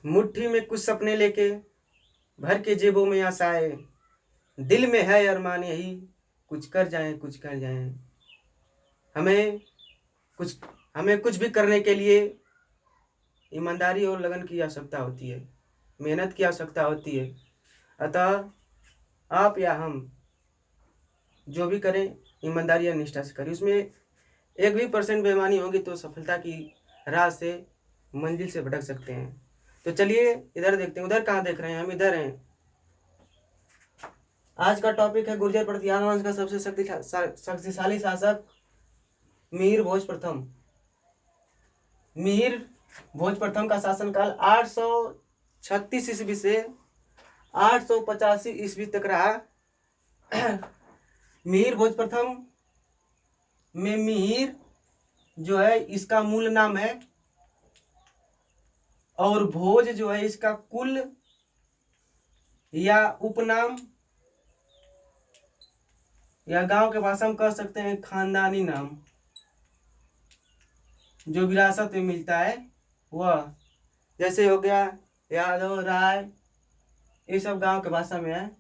मुट्ठी में कुछ सपने लेके, भर के जेबों में आशाएं, दिल में है अरमान यही, कुछ कर जाएं कुछ कर जाएं। हमें कुछ हमें कुछ भी करने के लिए ईमानदारी और लगन की आवश्यकता होती है, मेहनत की आवश्यकता होती है। अतः आप या हम जो भी करें ईमानदारी या निष्ठा से करें। उसमें 1% भी बेईमानी होगी तो सफलता की राह से, मंजिल से भटक सकते हैं। तो चलिए इधर देखते हैं। उधर कहाँ देख रहे हैं? हम इधर हैं। आज का टॉपिक है गुर्जर प्रतिहार वंश का सबसे शक्तिशाली शासक मिहिर भोज प्रथम। मिहिर भोज प्रथम का शासनकाल 836 ईस्वी से 885 ईस्वी तक रहा। मिहिर भोज प्रथम में मिहिर जो है इसका मूल नाम है, और भोज जो है इसका कुल या उपनाम, या गांव के भाषा में कह सकते हैं खानदानी नाम, जो विरासत में मिलता है वह, जैसे हो गया यादव, राय, ये सब गांव के भाषा में है।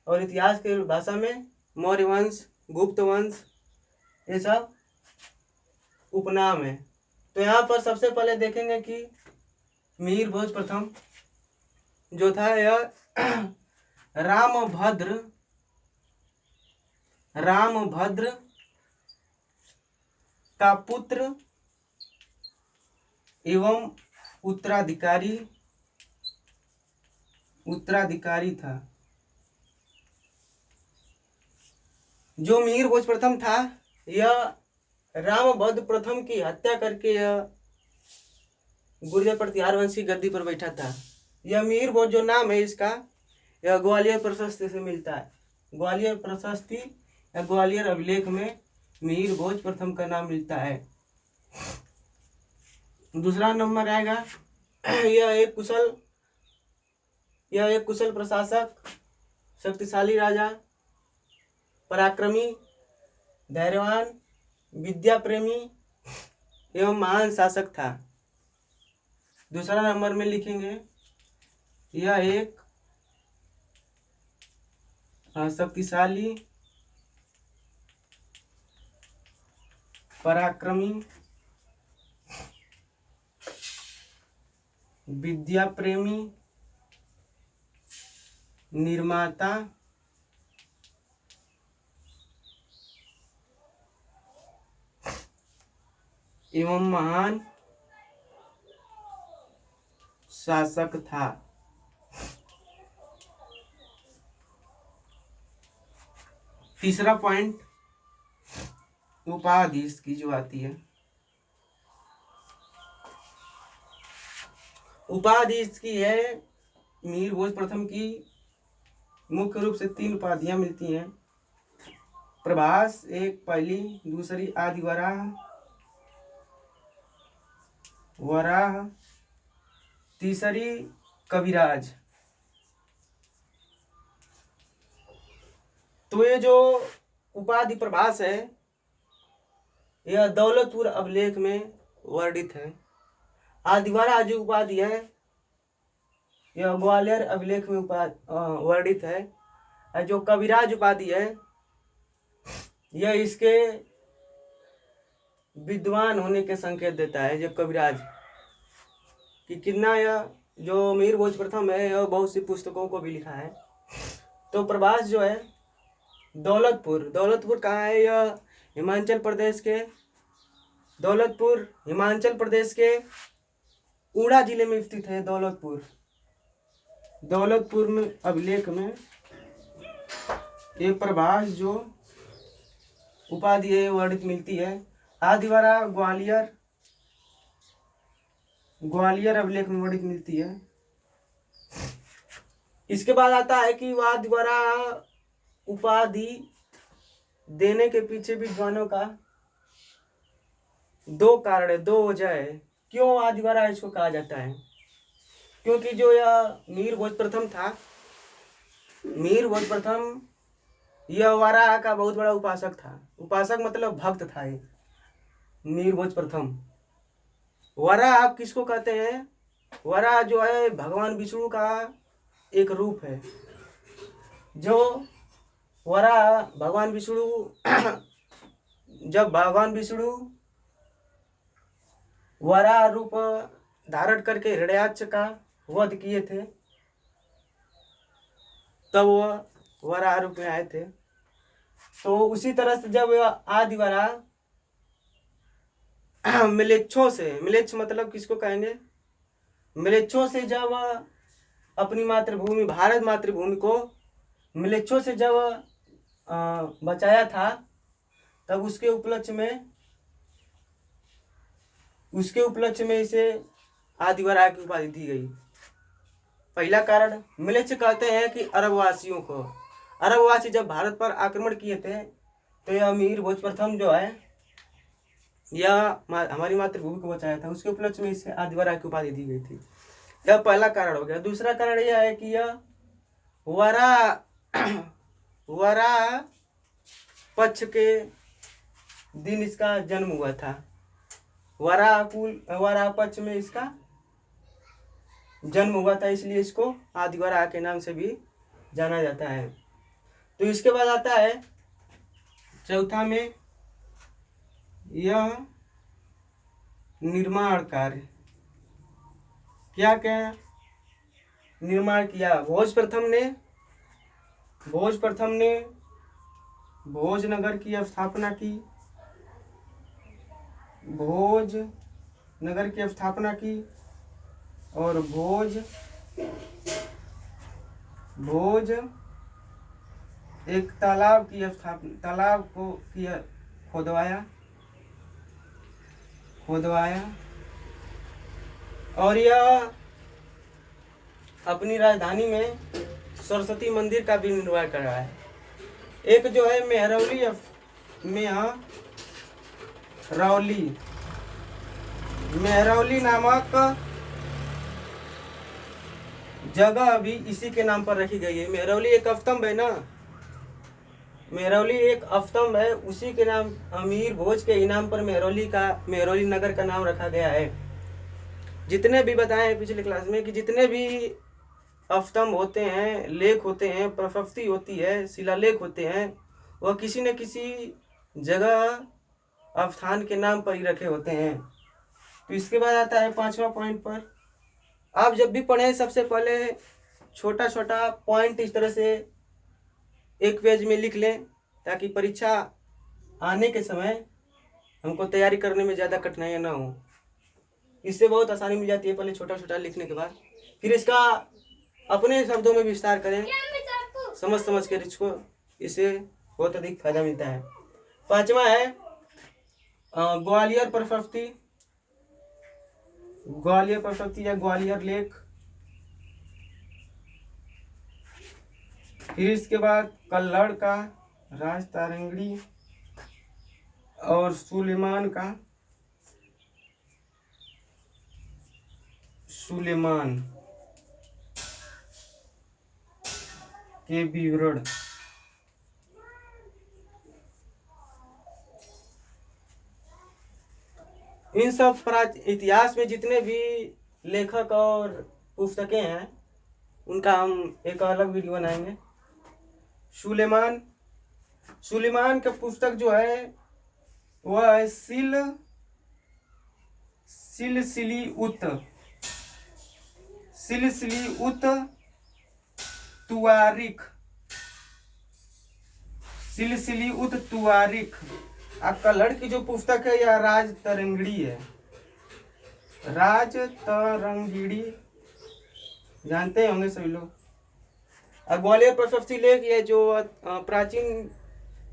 और इतिहास के भाषा में मौर्य वंश, गुप्त वंश, ये सब उपनाम है। तो यहाँ पर सबसे पहले देखेंगे कि मिहिर भोज प्रथम जो था यह रामभद्र का पुत्र एवं उत्तराधिकारी था। जो मिहिर भोज प्रथम था यह रामभद्र प्रथम की हत्या करके यह गुर्जर प्रतिहार वंश की गद्दी पर बैठा था। यह मिहिर भोज जो नाम है इसका, यह ग्वालियर प्रशस्ति से मिलता है। ग्वालियर प्रशस्ति या ग्वालियर अभिलेख में मिहिर भोज प्रथम का नाम मिलता है। दूसरा नंबर आएगा, यह एक कुशल प्रशासक, शक्तिशाली राजा, पराक्रमी, धैर्यवान, विद्या प्रेमी एवं महान शासक था। दूसरा नंबर में लिखेंगे, यह एक शक्तिशाली, पराक्रमी, विद्या प्रेमी, निर्माता एवं महान शासक था। तीसरा पॉइंट उपाधि इसकी जो आती है, उपाधि इसकी है मिहिर भोज प्रथम की मुख्य रूप से 3 उपाधियां मिलती हैं। प्रभास एक पहली, दूसरी आदि वराह, तीसरी कविराज। तो ये जो उपाधि प्रभास है यह दौलतपुर अभिलेख में वर्णित है। आदिवारा जो उपाधि है यह ग्वालियर अभिलेख में वर्णित है। जो कविराज उपाधि है यह इसके विद्वान होने के संकेत देता है। जो कविराज कि कितना यह जो मिहिर भोज प्रथम है यह बहुत सी पुस्तकों को भी लिखा है। तो प्रभास जो है दौलतपुर कहाँ है? यह हिमाचल प्रदेश के ऊड़ा जिले में स्थित है। दौलतपुर में अभिलेख में ये प्रभास जो उपाधि है वर्णित मिलती है। आदिवारा ग्वालियर अभिलेख में वर्णित मिलती है। इसके बाद आता है कि आदिवारा उपाधि देने के पीछे विद्वानों का 2 कारण है, 2 वजह है क्यों आदिवारा इसको कहा जाता है। क्योंकि जो यह मिहिर भोज प्रथम था, मिहिर भोज प्रथम यह वाराह का बहुत बड़ा उपासक था। उपासक मतलब भक्त था ये मिहिर भोज प्रथम। वराह आप किसको कहते हैं? वराह जो है भगवान विष्णु का एक रूप है। जो वराह भगवान विष्णु जब भगवान विष्णु वराह रूप धारण करके हिरण्याक्ष का वध किए थे, तब वह वराह रूप में आए थे। तो उसी तरह से जब आदि वराह मिलेच्छों से, मिलेच्छ मतलब किसको कहेंगे, मिलेच्छों से जब अपनी मातृभूमि भारत मातृभूमि को मिलेच्छों से जब बचाया था, तब उसके उपलक्ष्य में इसे आदिवराह की उपाधि दी गई। पहला कारण मिलेच्छ कहते हैं कि अरबवासियों को, अरबवासी जब भारत पर आक्रमण किए थे तो यह अमीर भोज प्रथम जो है यह हमारी मातृभूमि को बचाया था, उसके उपलक्ष्य में इसे आदिवराह की उपाधि दी गई थी। यह पहला कारण हो गया। दूसरा कारण यह है कि यह वराह पक्ष के दिन इसका जन्म हुआ था। वराह पक्ष में इसका जन्म हुआ था, इसलिए इसको आदिवराह के नाम से भी जाना जाता है। तो इसके बाद आता है चौथा में यह निर्माण कार्य। क्या क्या निर्माण किया? भोज प्रथम ने भोजनगर की स्थापना की, भोजनगर की स्थापना की और भोज एक तालाब की स्थापना, तालाब को किया खोदवाया और यह अपनी राजधानी में सरस्वती मंदिर का भी निर्माण कर रहा है। एक जो है मेहरौली नामक जगह भी इसी के नाम पर रखी गई है। मेहरौली एक अवस्तंभ है ना, मेहरौली एक अवस्तंभ है, उसी के नाम अमीर भोज के इनाम पर मेहरौली नगर का नाम रखा गया है। जितने भी बताए पिछले क्लास में कि जितने भी अवस्तंभ होते हैं, लेख होते हैं, प्रशस्ति होती है, शिलालेख होते हैं, वह किसी न किसी जगह स्थान के नाम पर ही रखे होते हैं। तो इसके बाद आता है पांचवा पॉइंट पर। आप जब भी पढ़ें सबसे पहले छोटा छोटा पॉइंट इस तरह से एक पेज में लिख लें, ताकि परीक्षा आने के समय हमको तैयारी करने में ज़्यादा कठिनाइयाँ ना हो। इससे बहुत आसानी मिल जाती है पहले छोटा छोटा लिखने के बाद। फिर इसका अपने शब्दों में विस्तार करें, समझ कर इससे बहुत अधिक फायदा मिलता है। पांचवा है ग्वालियर प्रशस्ति या ग्वालियर लेख। फिर इसके बाद कल्लड़ का राज तारंगड़ी और सुलेमान के विवरण। इन सब इतिहास में जितने भी लेखक और पुस्तकें हैं उनका हम एक अलग वीडियो बनाएंगे। सुलेमान का पुस्तक जो है वह है सिलसिली उत तुआरिख। कल्लड़ की जो पुस्तक है यह राज तरंगिणी जानते होंगे सभी लोग। और ग्वालियर प्रशस्ति लेख ये जो प्राचीन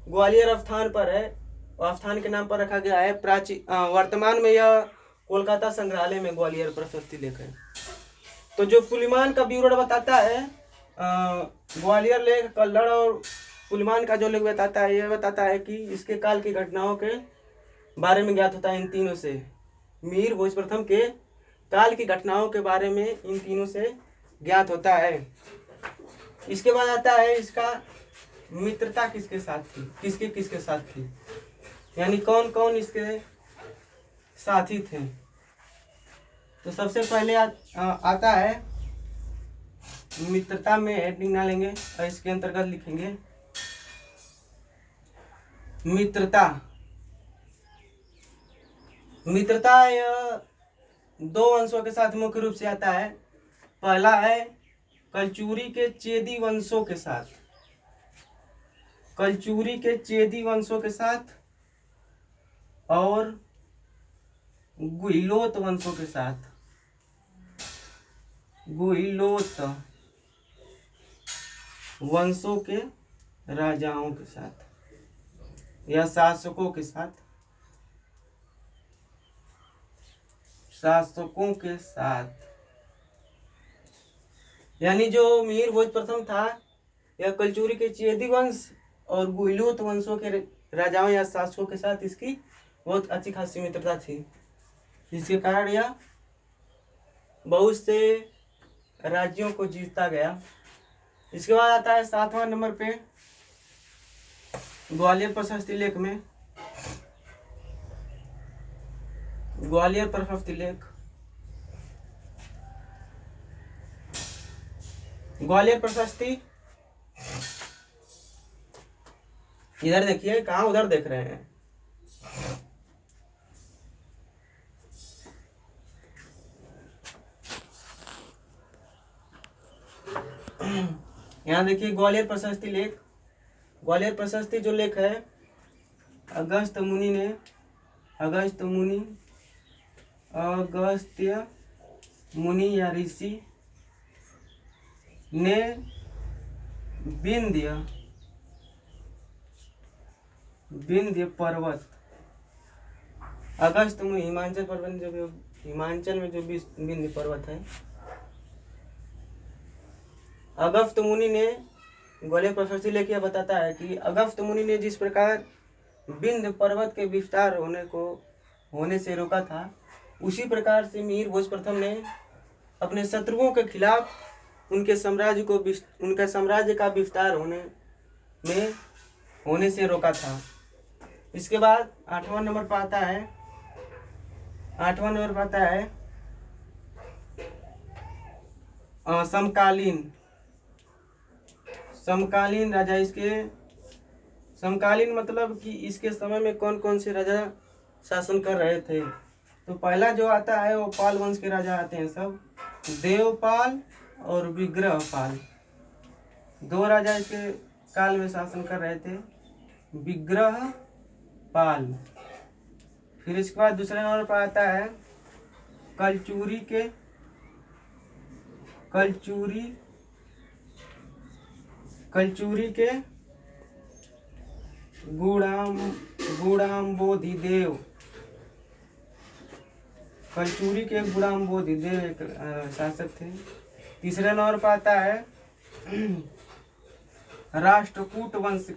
ग्वालियर स्थान पर है, स्थान के नाम पर रखा गया है। वर्तमान में यह कोलकाता संग्रहालय में ग्वालियर प्रशस्ति लेख है। तो जो सुलेमान का विवरण बताता है, ग्वालियर लेख, कल्लड़ और सुलेमान का जो लेख बताता है, यह बताता है कि इसके काल की घटनाओं के बारे में ज्ञात होता है इन तीनों से। मीर भोज प्रथम के काल की घटनाओं के बारे में इन तीनों से ज्ञात होता है। इसके बाद आता है इसका मित्रता किसके साथ थी, यानी कौन कौन इसके साथी थे। तो सबसे पहले आता है मित्रता में हेडिंग डालेंगे और इसके अंतर्गत लिखेंगे मित्रता। मित्रता यह दो वंशों के साथ मुख्य रूप से आता है। पहला है कलचुरी के चेदी वंशों के साथ, कलचुरी के चेदी वंशों के साथ और गुहिलोत वंशों के साथ, गुहिलोत वंशों के राजाओं के साथ या शासकों के साथ, शासकों के साथ। यानी जो मिहिर भोज प्रथम था यह कलचुरी के चेदी वंश और गुहिलोत वंशों के राजाओं या शासकों के साथ इसकी बहुत अच्छी खासी मित्रता थी, जिसके कारण यह बहुत से राज्यों को जीतता गया। इसके बाद आता है 7वां नंबर पे ग्वालियर प्रशस्ति लेख में, ग्वालियर प्रशस्ति लेख। ग्वालियर प्रशस्ति, इधर देखिए, कहाँ उधर देख रहे हैं। यहाँ देखिए ग्वालियर प्रशस्ति लेख। ग्वालियर प्रशस्ति जो लेख है अगस्त्य मुनि या ऋषि ने विंध्य पर्वत, अगस्त्य मुनि हिमाचल पर्वत, जो हिमाचल में जो विंध्य पर्वत है, अगस्त्य मुनि ने, ग्वालियर प्रशस्ति लेख बताता है कि अगस्त्य मुनि ने जिस प्रकार विंध्य पर्वत के विस्तार होने से रोका था, उसी प्रकार से मिहिर भोज प्रथम ने अपने शत्रुओं के खिलाफ उनके साम्राज्य का विस्तार होने से रोका था। इसके बाद 8वां नंबर पर आता है समकालीन राजा। इसके समकालीन मतलब कि इसके समय में कौन कौन से राजा शासन कर रहे थे। तो पहला जो आता है वो पाल वंश के राजा आते हैं, सब देवपाल और विग्रहपाल, दो राजा इसके काल में शासन कर रहे थे, विग्रहपाल। फिर इसके बाद दूसरे नंबर पर आता है कलचुरी के गुणाम्बोधि देव। कलचुरी के गुणाम्बोधि देव एक शासक थे। तीसरे नंबर पर आता है राष्ट्रकूट वंश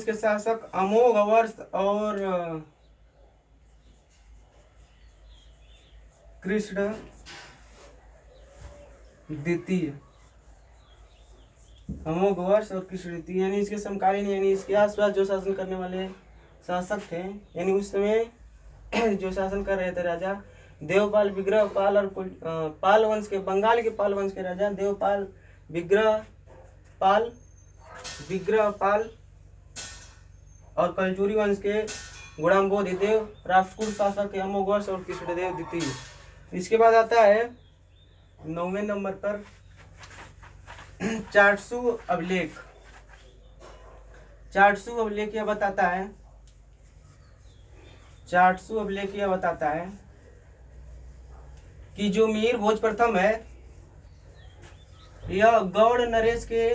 के शासक अमोघवर्ष और कृष्ण द्वितीय, अमोघवर्ष और कृष्ण द्वितीय, यानी इसके समकालीन, यानी इसके आसपास जो शासन करने वाले शासक थे, यानी उस समय जो शासन कर रहे थे राजा देवपाल, विग्रहपाल और पाल वंश के, बंगाल के पाल वंश के राजा देवपाल, विग्रहपाल और कलचुरी वंश के गुणाम्बोधि देव, राष्ट्रकूट शासक के अमोघवर्ष और कृष्णदेव द्वितीय। इसके बाद आता है 9वें नंबर पर चाटसू अभिलेख। चाटसू अभिलेख यह बताता है कि जो मिहिर भोज प्रथम है यह गौड़ नरेश के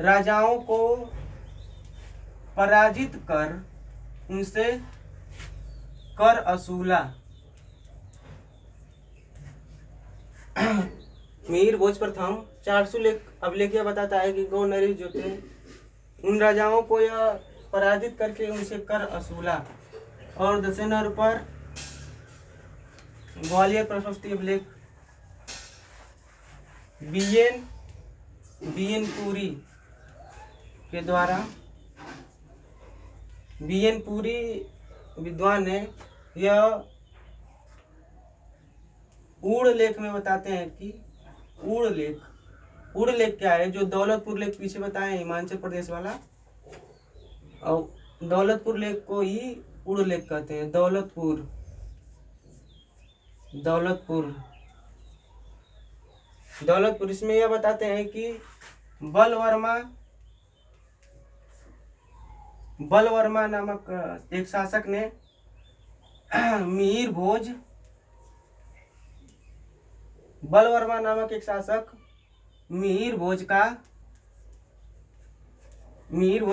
राजाओं को पराजित कर उनसे कर असूला। मिहिर भोज प्रथम चाटसू अभिलेख यह बताता है कि गौड़ नरेश जो थे उन राजाओं को यह पराजित करके उनसे कर असूला। और 10वें नंबर पर ग्वालियर प्रशस्ति अभिलेख, बीएनपुरी के द्वारा, बीएनपुरी विद्वान है, यह ऊड़ लेख में बताते हैं कि ऊड़ लेख क्या है? जो दौलतपुर लेख पीछे बताए हिमाचल प्रदेश वाला, और दौलतपुर लेख को ही ऊड़ लेख कहते हैं। दौलतपुर इसमें यह बताते हैं कि बलवर्मा नामक एक शासक ने मिहिर भोज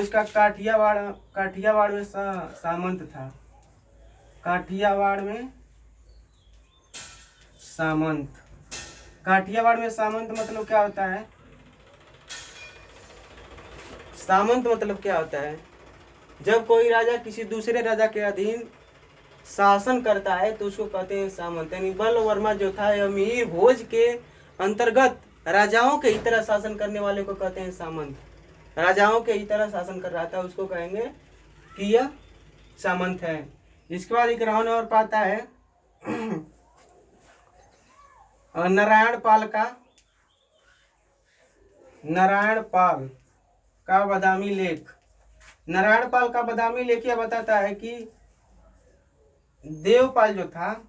का काठियावाड़ में सामंत था। काठियावाड़ में सामंत मतलब क्या होता है? सामंत मतलब क्या होता है? जब कोई राजा किसी दूसरे राजा के अधीन शासन करता है तो उसको कहते हैं सामंत। यानी बलवर्मा जो था, यह मिहिर भोज के अंतर्गत राजाओं के ही तरह शासन करने वाले को कहते हैं सामंत। राजाओं के ही तरह शासन कर रहा था, उसको कहेंगे कि यह सामंत है। इसके बाद एक रावण और पाता है नारायण पाल का बादामी लेख। नारायण पाल का बादामी लेख यह बताता है कि देवपाल जो था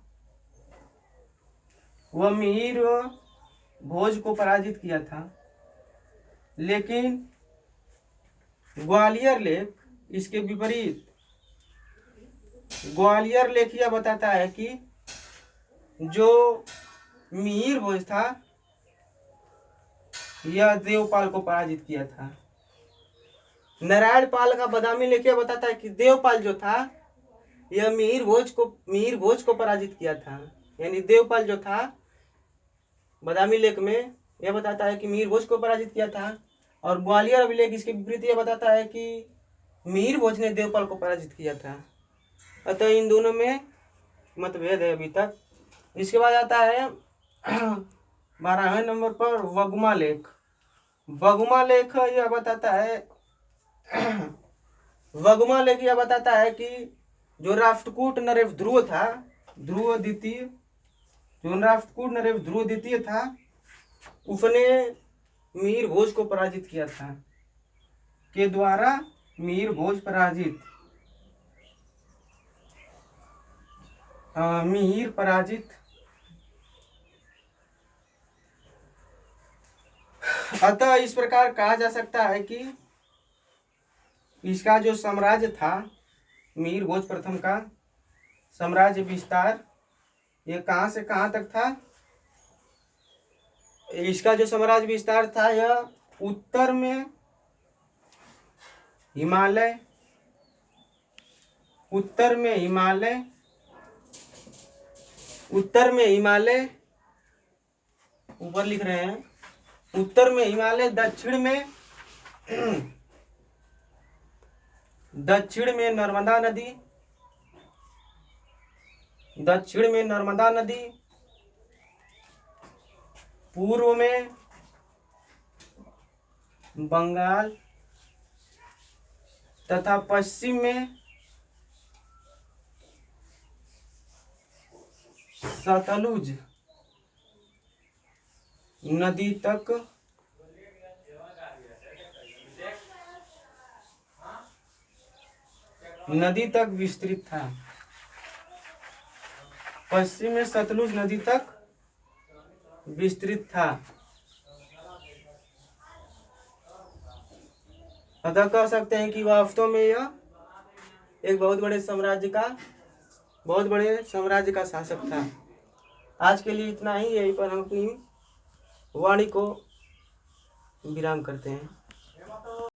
वह मिहिर भोज को पराजित किया था, लेकिन ग्वालियर लेख इसके विपरीत। ग्वालियर लेख यह बताता है कि जो मिहिर भोज था यह देवपाल को पराजित किया था। नारायण पाल का बादामी लेख यह बताता है कि देवपाल जो था यह मिहिर भोज को पराजित किया था। यानी देवपाल जो था बादामी लेख में यह बताता है कि मिहिर भोज को पराजित किया था, और ग्वालियर अभिलेख इसके विपरीत यह बताता है कि मिहिर भोज ने देवपाल को पराजित किया था। अतः इन दोनों में मतभेद है अभी तक। इसके बाद आता है 12वें नंबर पर वगुमा लेख। वगुमा लेख यह बताता है कि जो राष्ट्रकूट नरेश ध्रुव था, ध्रुव द्वितीय था, उसने मिहिर भोज को पराजित किया था। के द्वारा मिहिर भोज पराजित। अतः इस प्रकार कहा जा सकता है कि इसका जो साम्राज्य था, मिहिर भोज प्रथम का साम्राज्य विस्तार, यह कहाँ से कहाँ तक था? इसका जो साम्राज्य विस्तार था यह उत्तर में हिमालय, ऊपर लिख रहे हैं, उत्तर में हिमालय, दक्षिण में नर्मदा नदी, पूर्व में बंगाल तथा पश्चिम में सतलुज नदी तक विस्तृत था। पश्चिम में सतलुज नदी तक विस्तृत था। अतः कह सकते हैं कि वास्तव में यह एक बहुत बड़े साम्राज्य का शासक था। आज के लिए इतना ही। यहीं पर हम अपनी वाणी को विराम करते हैं।